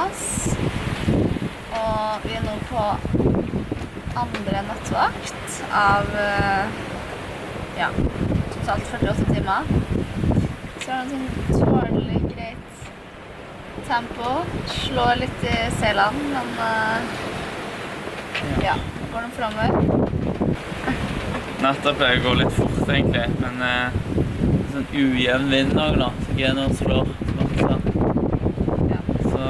Bahamas. Og vi nå på andre nattvakt av, totalt 48 timer. Så det sånn tårlig greit tempo. Slår litt I selene, men nå går den fremover. Natta pleier å gå litt fort egentlig, men sånn ujevn vind også nå, så genoen slår, som man sa. Så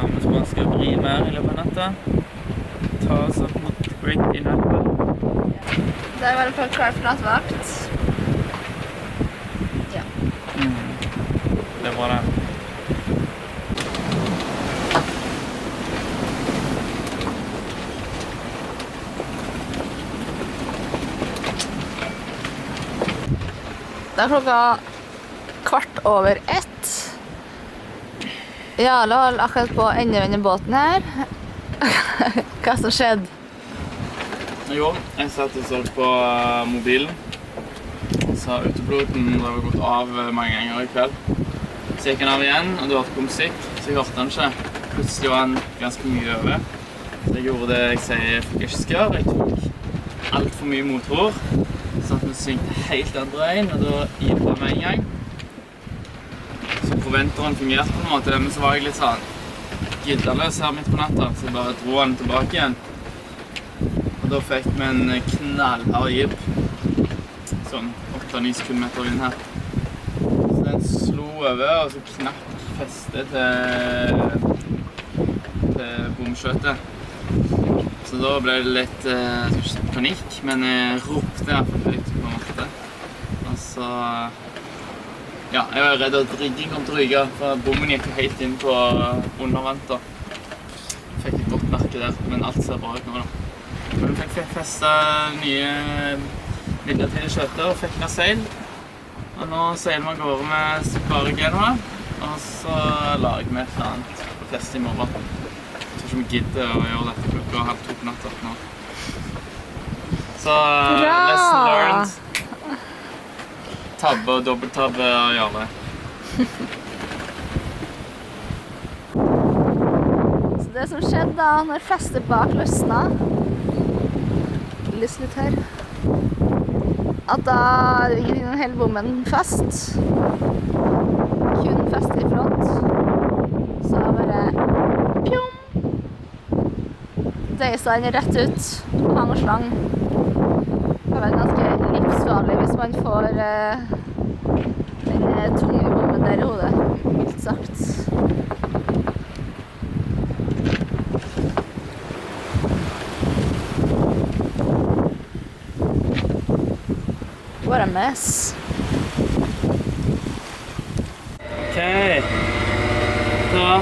vi tror man skal vri mer I løpet av natta. Ta oss opp mot Great Pineapple. Det I hvert fall klar for nattvakt. Det bra det. Det klokka 1:15. Jarle holder akkurat på å endevende båten her. Hva som skjedde? Jo, jeg satt og så på mobilen. Så autopiloten har gått av mange ganger I kveld. Så gikk han av igjen, og det hørte på musikk, så jeg hørte han ikke. Plutselig var han ganske mye over. Så jeg gjorde det jeg sier jeg ikke skal gjøre. Jeg tok alt for mye motor. Så at vi svingte helt andre veien, og da gikk det med en gang. Så forventeren fungerte på en måte, men så var jeg litt sånn giddeløs her midt på natta, så jeg bare dro han tilbake igjen. Og da fikk vi en knallhard jibb. Sånn 8-9 sekundmeter inn her. Så den slo over, og så knakk festet til bomskjøtet. Så da ble det litt panikk, men jeg ropte I hvert fall høyt på en måte. Og så, jeg var redd at riggen kom til å ryke, for bommen gikk helt inn på undervantet. Fikk et godt merke der, men alt ser bra ut nå da. Men vi fikk festet nye midlertidige skjøter og fikk ned seil. Og nå seiler vi av gårde med bare Genoa, og så lager vi et eller annet på fest I morgen. Jeg tror ikke vi gidder å gjøre dette klokka 1:30 på natta nå. Så lesson learned. Tabbe og dobbelttabbe å gjøre det. Så det som skjedde da, når festet bak løsnet, lyst litt her, at da gikk den hele bommen fast. Kun fest I front. Så bare pjom! Deisa den rett ut, hang og slang. Det var ganske livsfarlig hvis man får den tunge bomben der I hodet, mildt sagt. What a mess. Ok, da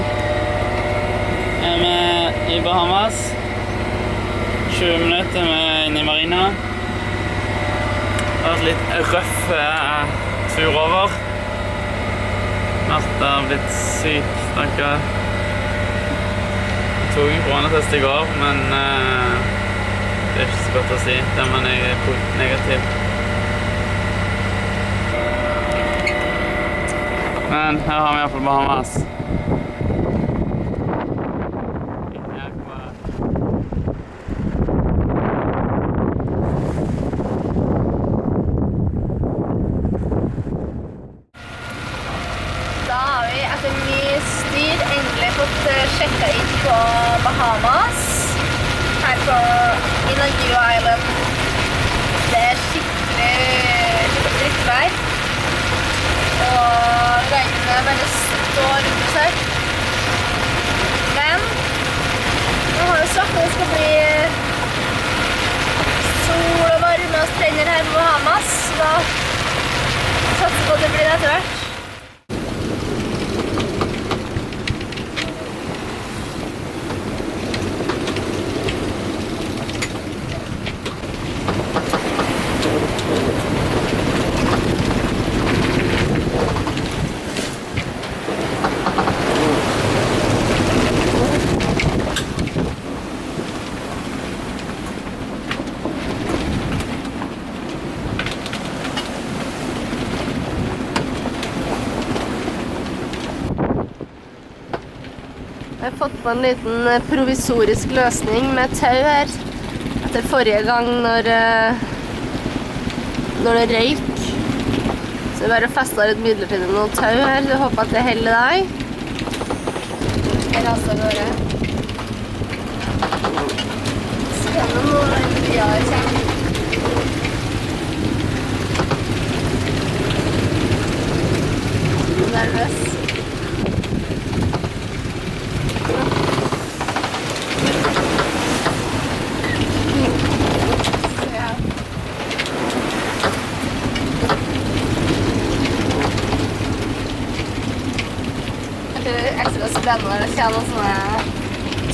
vi I Bahamas. 20 minutter inne I marina. Det har vært litt røff tur over. Martha har blitt syk, stakkar. Jeg tok en koronatest I går, men det ikke så godt å si. Den var negativ. Men her har vi I hvert fall Bahamas. Da har vi etter mye styr endelig fått sjekket inn på Bahamas. Her I Naguilo Island. Det skikkelig drittvær. Og regnet bare står rundt oss her. Men nå har vi sagt at det skal bli sol og varme og strender her på Bahamas. Da satser vi på at det blir etter hvert. Jeg har fått på en liten provisorisk løsning med tau her. Etter forrige gang når det røyk. Så vi bare festet litt midlertidig med noen tau her. Jeg håper at det holder deg. Her altså går det. Spennende når ja, jeg kommer. Nervøs. Ekstra spennende når det kommer noen sånne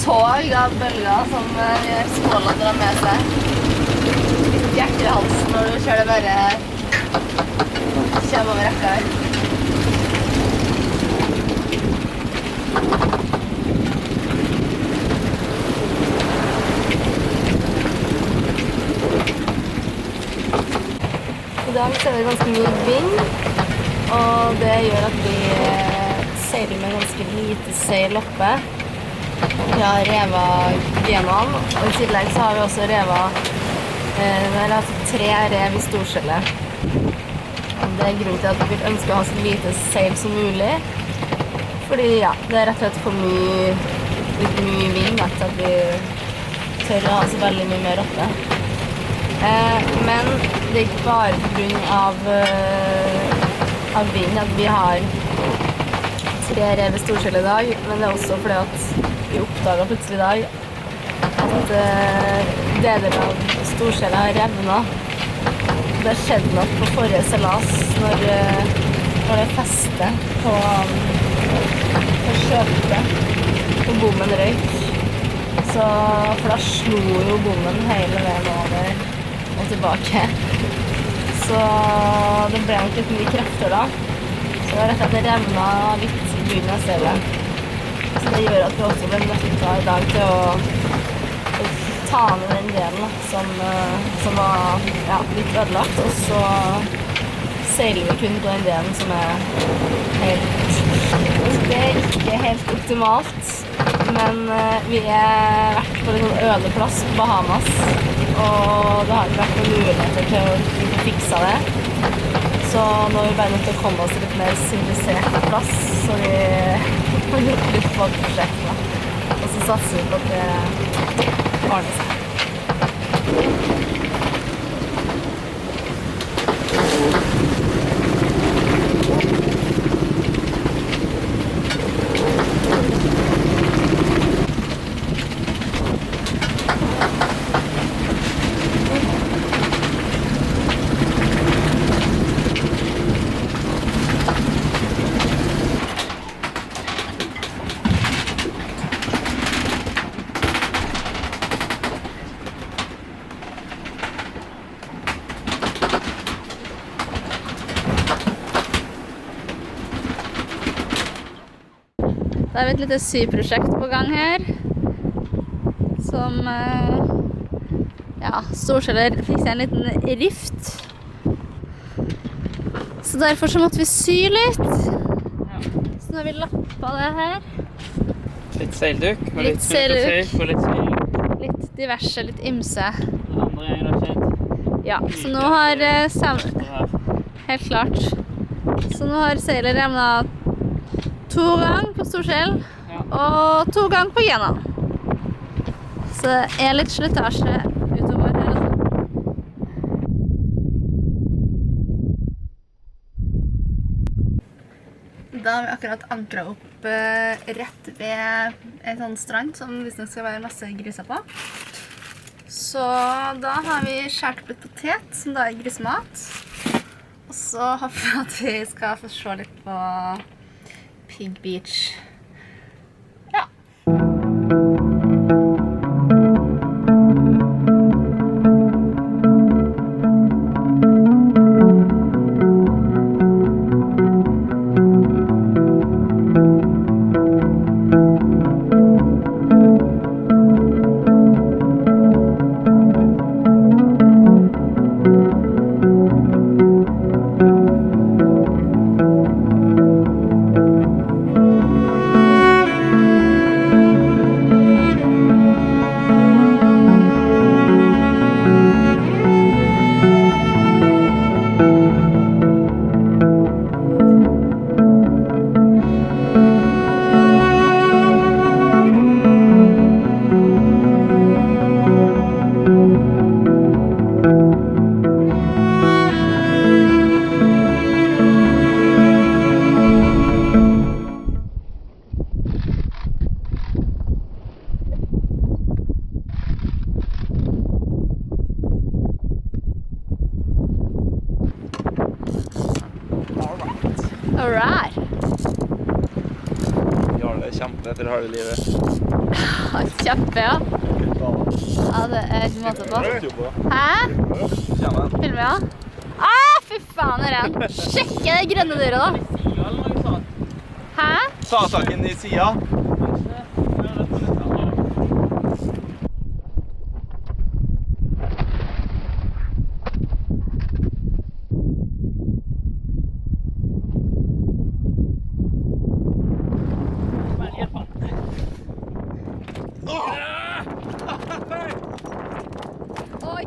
tog av bølger som gjør skålen drar med seg. Litt hjerter i halsen når du kjører bare kommer over rekka her. I dag er det ganske mye vind, og det gjør at vi seiler med ganske lite seil oppe. Vi har revet genaen, og i tillegg så har vi også revet vi har hatt 3 rev i storskjellet. Det er grunnen til at vi ønsker å ha så lite seil som mulig, fordi ja, det er rett og slett for litt mye vind til at vi tør å ha så veldig mye mer oppe. Men det er ikke bare på grunn av vind at vi har 3 rev i storskjellet i dag, men det er også fordi at vi oppdaget plutselig i dag at deler av storskjellet har revnet. Det skjedde nok på forrige seilas når det festet på skjøtet og bommen røyk. For da slo jo bommen hele veien over og tilbake. Så det ble nok litt mye krefter da. Så det er rett og slett revnet litt i bunnen av seilet. Så det gjør at vi også ble nødt til i dag til å ta ned den delen som var litt ødelagt. Og så seiler vi kun på den delen som er helt... Det er ikke helt optimalt, men vi har vært på en øde plass på Bahamas, og det har ikke vært noen muligheter til å fikse det. Så nå er vi bare nødt til å komme oss til litt mer sivilisert plass, så vi har gjort litt på prosjektene. Og så satser vi på at det ordner seg. Da har vi et lite syprosjekt på gang her, som, storskjeller fikk seg en liten rift. Så derfor så måtte vi sy litt. Så nå har vi lappet det her. Litt seilduk, og litt seilduk, og litt syl. Litt diverse, litt ymse. Det andre gangen har skjedd. Ja, så nå har helt klart. Så nå har seilet revnet 2 ganger på storskjell, og 2 ganger på genaen. Så det er litt slitasje utover her også. Da har vi akkurat ankret opp rett ved en sånn strand som visstnok skal være masse griser på. Så da har vi skjært opp litt potet, som da er grisemat. Og så håper vi at vi skal få se litt på Pig Beach. Ja. Alright. Vi har det kjempe etter harde livet. Kjempe, ja. Ja, det er ikke måte på. Hæ? Filmer, ja? Fy faen, er den. Sjekke det grønne dyret, da. Hæ? Ta saken i siden. Oi.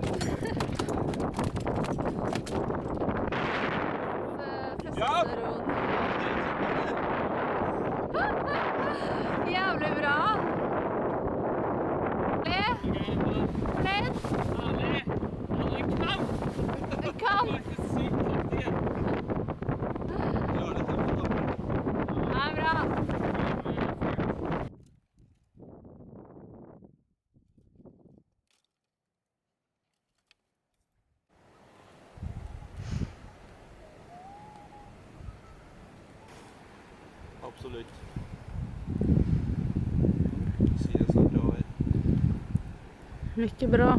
Jævlig bra. Fred. En kamp. Ja, bra. Absolutt. Sier snart over. Mye bra.